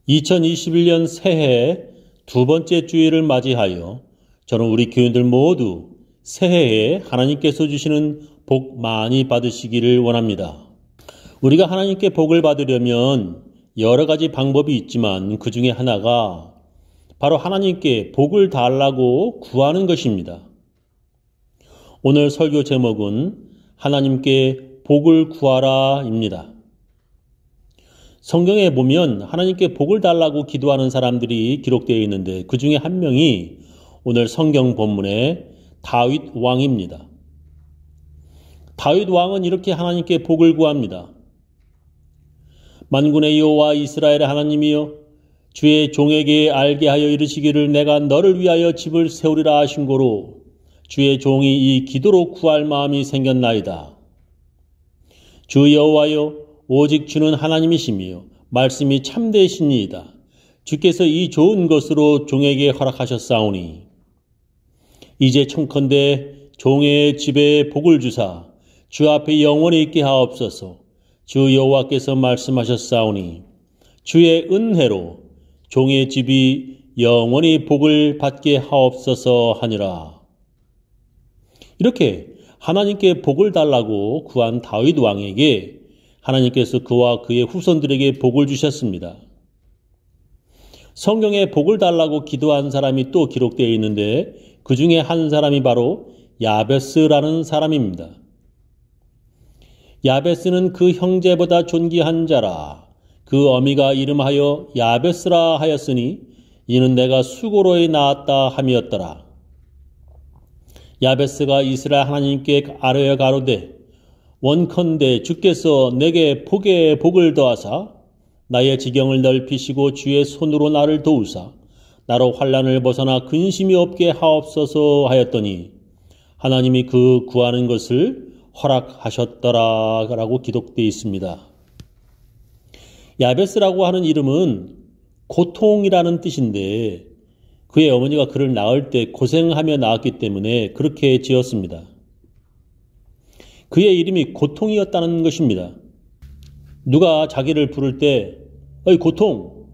2021년 새해 두 번째 주일을 맞이하여 저는 우리 교인들 모두 새해에 하나님께서 주시는 복 많이 받으시기를 원합니다. 우리가 하나님께 복을 받으려면 여러 가지 방법이 있지만 그 중에 하나가 바로 하나님께 복을 달라고 구하는 것입니다. 오늘 설교 제목은 하나님께 복을 구하라입니다. 성경에 보면 하나님께 복을 달라고 기도하는 사람들이 기록되어 있는데 그 중에 한 명이 오늘 성경 본문의 다윗 왕입니다. 다윗 왕은 이렇게 하나님께 복을 구합니다. 만군의 여호와 이스라엘의 하나님이여, 주의 종에게 알게 하여 이르시기를 내가 너를 위하여 집을 세우리라 하신 고로 주의 종이 이 기도로 구할 마음이 생겼나이다. 주 여호와여, 오직 주는 하나님이시며 말씀이 참되시니이다. 주께서 이 좋은 것으로 종에게 허락하셨사오니 이제 청컨대 종의 집에 복을 주사 주 앞에 영원히 있게 하옵소서. 주 여호와께서 말씀하셨사오니 주의 은혜로 종의 집이 영원히 복을 받게 하옵소서 하니라. 이렇게 하나님께 복을 달라고 구한 다윗 왕에게 하나님께서 그와 그의 후손들에게 복을 주셨습니다. 성경에 복을 달라고 기도한 사람이 또 기록되어 있는데 그 중에 한 사람이 바로 야베스라는 사람입니다. 야베스는 그 형제보다 존귀한 자라. 그 어미가 이름하여 야베스라 하였으니 이는 내가 수고로이 낳았다 함이었더라. 야베스가 이스라엘 하나님께 아뢰어 가로되 원컨대 주께서 내게 복에 복을 더하사 나의 지경을 넓히시고 주의 손으로 나를 도우사 나로 환난을 벗어나 근심이 없게 하옵소서 하였더니 하나님이 그 구하는 것을 허락하셨더라 라고 기록되어 있습니다. 야베스라고 하는 이름은 고통이라는 뜻인데 그의 어머니가 그를 낳을 때 고생하며 낳았기 때문에 그렇게 지었습니다. 그의 이름이 고통이었다는 것입니다. 누가 자기를 부를 때 어이 고통,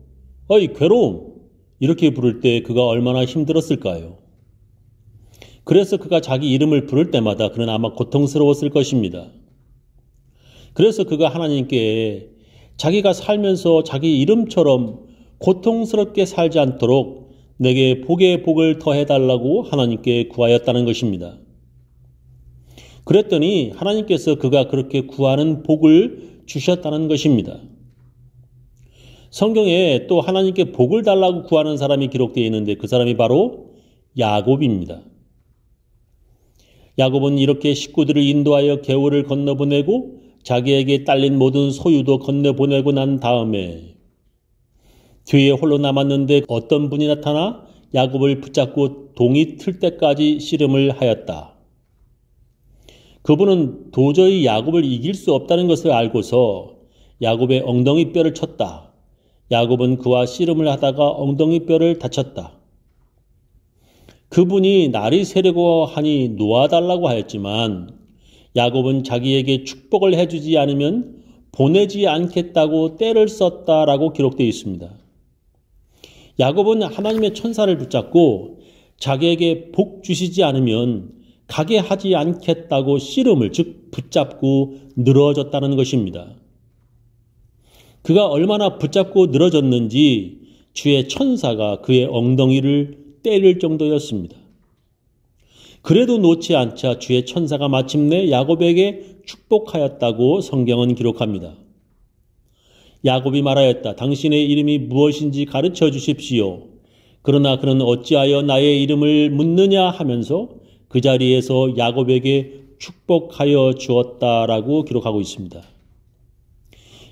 어이 괴로움 이렇게 부를 때 그가 얼마나 힘들었을까요? 그래서 그가 자기 이름을 부를 때마다 그는 아마 고통스러웠을 것입니다. 그래서 그가 하나님께 자기가 살면서 자기 이름처럼 고통스럽게 살지 않도록 내게 복에 복을 더해달라고 하나님께 구하였다는 것입니다. 그랬더니 하나님께서 그가 그렇게 구하는 복을 주셨다는 것입니다. 성경에 또 하나님께 복을 달라고 구하는 사람이 기록되어 있는데 그 사람이 바로 야곱입니다. 야곱은 이렇게 식구들을 인도하여 겨울을 건너보내고 자기에게 딸린 모든 소유도 건너보내고 난 다음에 뒤에 홀로 남았는데 어떤 분이 나타나 야곱을 붙잡고 동이 틀 때까지 씨름을 하였다. 그분은 도저히 야곱을 이길 수 없다는 것을 알고서 야곱의 엉덩이 뼈를 쳤다. 야곱은 그와 씨름을 하다가 엉덩이 뼈를 다쳤다. 그분이 날이 새려고 하니 놓아달라고 하였지만 야곱은 자기에게 축복을 해주지 않으면 보내지 않겠다고 떼를 썼다라고 기록되어 있습니다. 야곱은 하나님의 천사를 붙잡고 자기에게 복 주시지 않으면 가게 하지 않겠다고 씨름을 즉 붙잡고 늘어졌다는 것입니다. 그가 얼마나 붙잡고 늘어졌는지 주의 천사가 그의 엉덩이를 때릴 정도였습니다. 그래도 놓지 않자 주의 천사가 마침내 야곱에게 축복하였다고 성경은 기록합니다. 야곱이 말하였다. 당신의 이름이 무엇인지 가르쳐 주십시오. 그러나 그는 어찌하여 나의 이름을 묻느냐 하면서 그 자리에서 야곱에게 축복하여 주었다라고 기록하고 있습니다.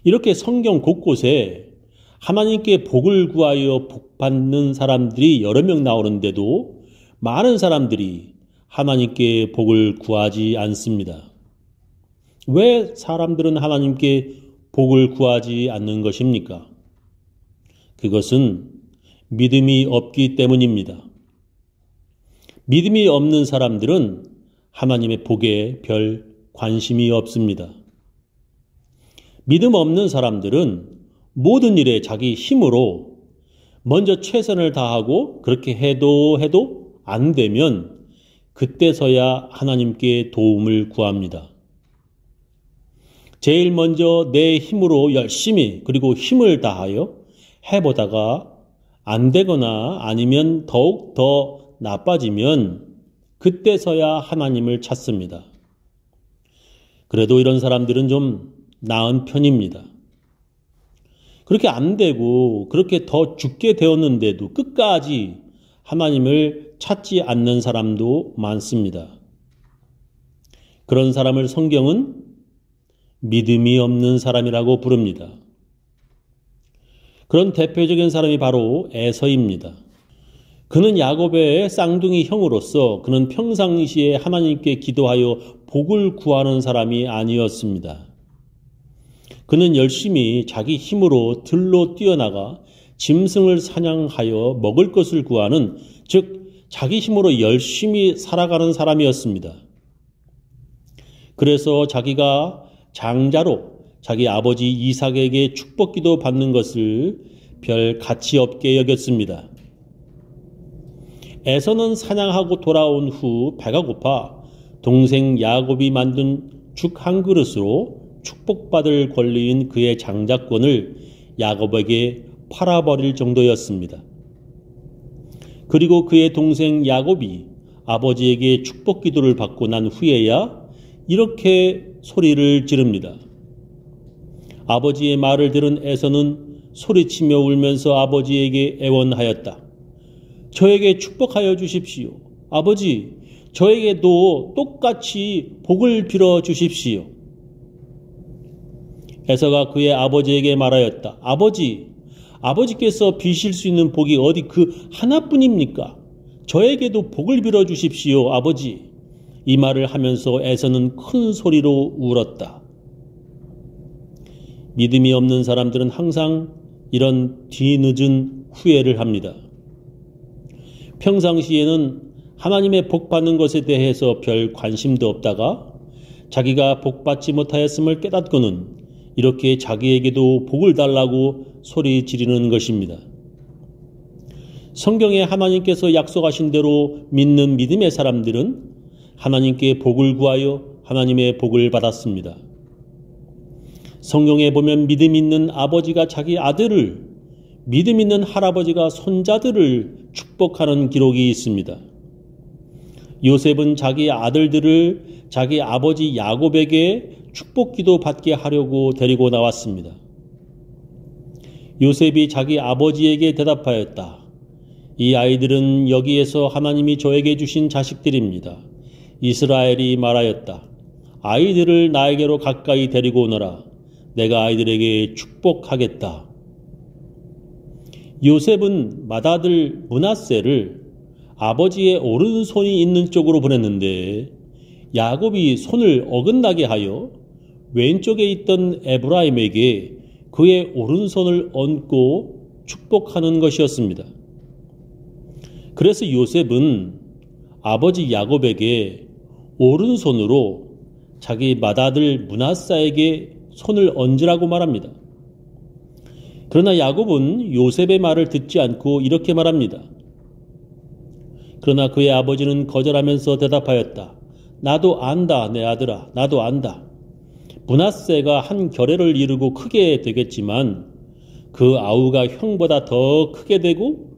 이렇게 성경 곳곳에 하나님께 복을 구하여 복받는 사람들이 여러 명 나오는데도 많은 사람들이 하나님께 복을 구하지 않습니다. 왜 사람들은 하나님께 복을 구하지 않는 것입니까? 그것은 믿음이 없기 때문입니다. 믿음이 없는 사람들은 하나님의 복에 별 관심이 없습니다. 믿음 없는 사람들은 모든 일에 자기 힘으로 먼저 최선을 다하고 그렇게 해도 안 되면 그때서야 하나님께 도움을 구합니다. 제일 먼저 내 힘으로 열심히 그리고 힘을 다하여 해보다가 안 되거나 아니면 더욱 더 나빠지면 그때서야 하나님을 찾습니다. 그래도 이런 사람들은 좀 나은 편입니다. 그렇게 안 되고 그렇게 더 죽게 되었는데도 끝까지 하나님을 찾지 않는 사람도 많습니다. 그런 사람을 성경은 믿음이 없는 사람이라고 부릅니다. 그런 대표적인 사람이 바로 에서입니다. 그는 야곱의 쌍둥이 형으로서 그는 평상시에 하나님께 기도하여 복을 구하는 사람이 아니었습니다. 그는 열심히 자기 힘으로 들로 뛰어나가 짐승을 사냥하여 먹을 것을 구하는, 즉 자기 힘으로 열심히 살아가는 사람이었습니다. 그래서 자기가 장자로 자기 아버지 이삭에게 축복기도 받는 것을 별 가치 없게 여겼습니다. 에서는 사냥하고 돌아온 후 배가 고파 동생 야곱이 만든 죽 한 그릇으로 축복받을 권리인 그의 장자권을 야곱에게 팔아버릴 정도였습니다. 그리고 그의 동생 야곱이 아버지에게 축복기도를 받고 난 후에야 이렇게 소리를 지릅니다. 아버지의 말을 들은 에서는 소리치며 울면서 아버지에게 애원하였다. 저에게 축복하여 주십시오. 아버지, 저에게도 똑같이 복을 빌어 주십시오. 에서가 그의 아버지에게 말하였다. 아버지께서 비실 수 있는 복이 어디 그 하나뿐입니까? 저에게도 복을 빌어 주십시오, 아버지. 이 말을 하면서 에서는 큰 소리로 울었다. 믿음이 없는 사람들은 항상 이런 뒤늦은 후회를 합니다. 평상시에는 하나님의 복 받는 것에 대해서 별 관심도 없다가 자기가 복 받지 못하였음을 깨닫고는 이렇게 자기에게도 복을 달라고 소리 지르는 것입니다. 성경에 하나님께서 약속하신 대로 믿는 믿음의 사람들은 하나님께 복을 구하여 하나님의 복을 받았습니다. 성경에 보면 믿음 있는 아버지가 자기 아들을, 믿음 있는 할아버지가 손자들을 축복하는 기록이 있습니다. 요셉은 자기 아들들을 자기 아버지 야곱에게 축복기도 받게 하려고 데리고 나왔습니다. 요셉이 자기 아버지에게 대답하였다. 이 아이들은 여기에서 하나님이 저에게 주신 자식들입니다. 이스라엘이 말하였다. 아이들을 나에게로 가까이 데리고 오너라. 내가 아이들에게 축복하겠다. 요셉은 맏아들 므낫세를 아버지의 오른손이 있는 쪽으로 보냈는데 야곱이 손을 어긋나게 하여 왼쪽에 있던 에브라임에게 그의 오른손을 얹고 축복하는 것이었습니다. 그래서 요셉은 아버지 야곱에게 오른손으로 자기 맏아들 므낫세에게 손을 얹으라고 말합니다. 그러나 야곱은 요셉의 말을 듣지 않고 이렇게 말합니다. 그러나 그의 아버지는 거절하면서 대답하였다. 나도 안다, 내 아들아, 나도 안다. 므낫세가 한 결례를 이루고 크게 되겠지만 그 아우가 형보다 더 크게 되고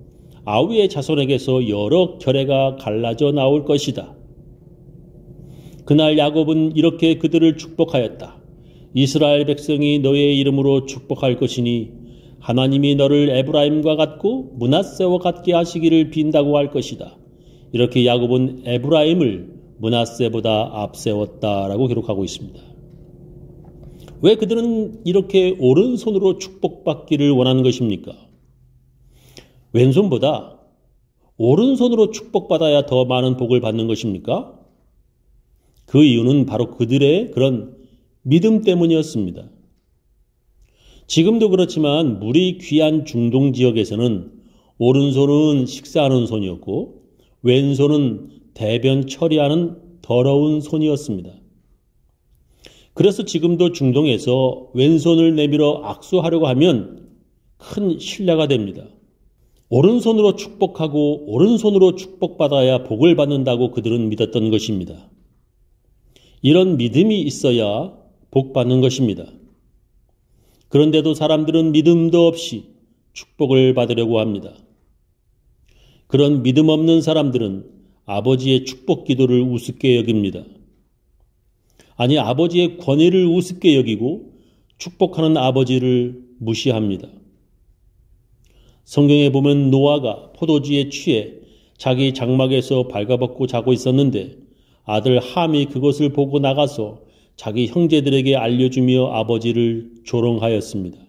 아우의 자손에게서 여러 결례가 갈라져 나올 것이다. 그날 야곱은 이렇게 그들을 축복하였다. 이스라엘 백성이 너의 이름으로 축복할 것이니 하나님이 너를 에브라임과 같고 므낫세와 같게 하시기를 빈다고 할 것이다. 이렇게 야곱은 에브라임을 므낫세보다 앞세웠다라고 기록하고 있습니다. 왜 그들은 이렇게 오른손으로 축복받기를 원하는 것입니까? 왼손보다 오른손으로 축복받아야 더 많은 복을 받는 것입니까? 그 이유는 바로 그들의 그런 믿음 때문이었습니다. 지금도 그렇지만 물이 귀한 중동 지역에서는 오른손은 식사하는 손이었고 왼손은 대변 처리하는 더러운 손이었습니다. 그래서 지금도 중동에서 왼손을 내밀어 악수하려고 하면 큰 신뢰가 됩니다. 오른손으로 축복하고 오른손으로 축복받아야 복을 받는다고 그들은 믿었던 것입니다. 이런 믿음이 있어야 복 받는 것입니다. 그런데도 사람들은 믿음도 없이 축복을 받으려고 합니다. 그런 믿음 없는 사람들은 아버지의 축복 기도를 우습게 여깁니다. 아니, 아버지의 권위를 우습게 여기고 축복하는 아버지를 무시합니다. 성경에 보면 노아가 포도주에 취해 자기 장막에서 발가벗고 자고 있었는데 아들 함이 그것을 보고 나가서 자기 형제들에게 알려주며 아버지를 조롱하였습니다.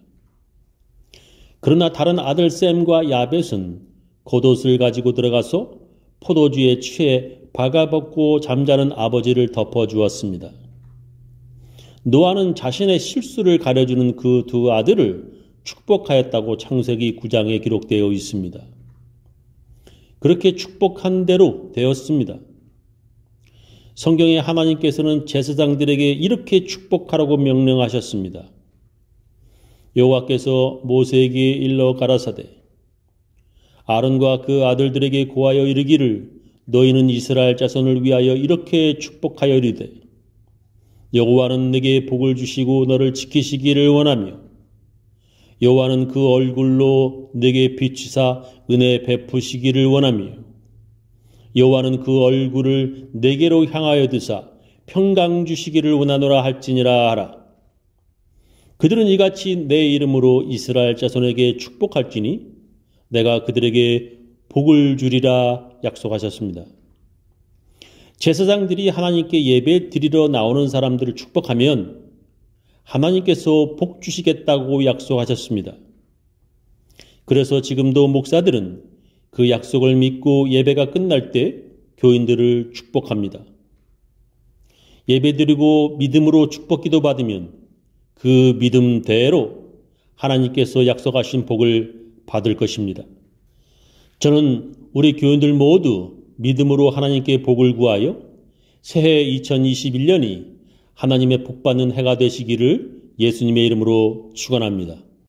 그러나 다른 아들 셈과 야벳은 겉옷을 가지고 들어가서 포도주에 취해 발가벗고 잠자는 아버지를 덮어주었습니다. 노아는 자신의 실수를 가려주는 그 두 아들을 축복하였다고 창세기 9장에 기록되어 있습니다. 그렇게 축복한 대로 되었습니다. 성경에 하나님께서는 제사장들에게 이렇게 축복하라고 명령하셨습니다. 여호와께서 모세에게 일러 가라사대 아론과 그 아들들에게 고하여 이르기를 너희는 이스라엘 자손을 위하여 이렇게 축복하여 이르되 여호와는 네게 복을 주시고 너를 지키시기를 원하며 여호와는 그 얼굴로 네게 비추사 은혜 베푸시기를 원하며 여호와는 그 얼굴을 네게로 향하여 드사 평강 주시기를 원하노라 할지니라 하라. 그들은 이같이 내 이름으로 이스라엘 자손에게 축복할지니 내가 그들에게 복을 주리라 약속하셨습니다. 제사장들이 하나님께 예배 드리러 나오는 사람들을 축복하면 하나님께서 복 주시겠다고 약속하셨습니다. 그래서 지금도 목사들은 그 약속을 믿고 예배가 끝날 때 교인들을 축복합니다. 예배드리고 믿음으로 축복기도 받으면 그 믿음대로 하나님께서 약속하신 복을 받을 것입니다. 저는 우리 교인들 모두 믿음으로 하나님께 복을 구하여 새해 2021년이 하나님의 복받는 해가 되시기를 예수님의 이름으로 축원합니다.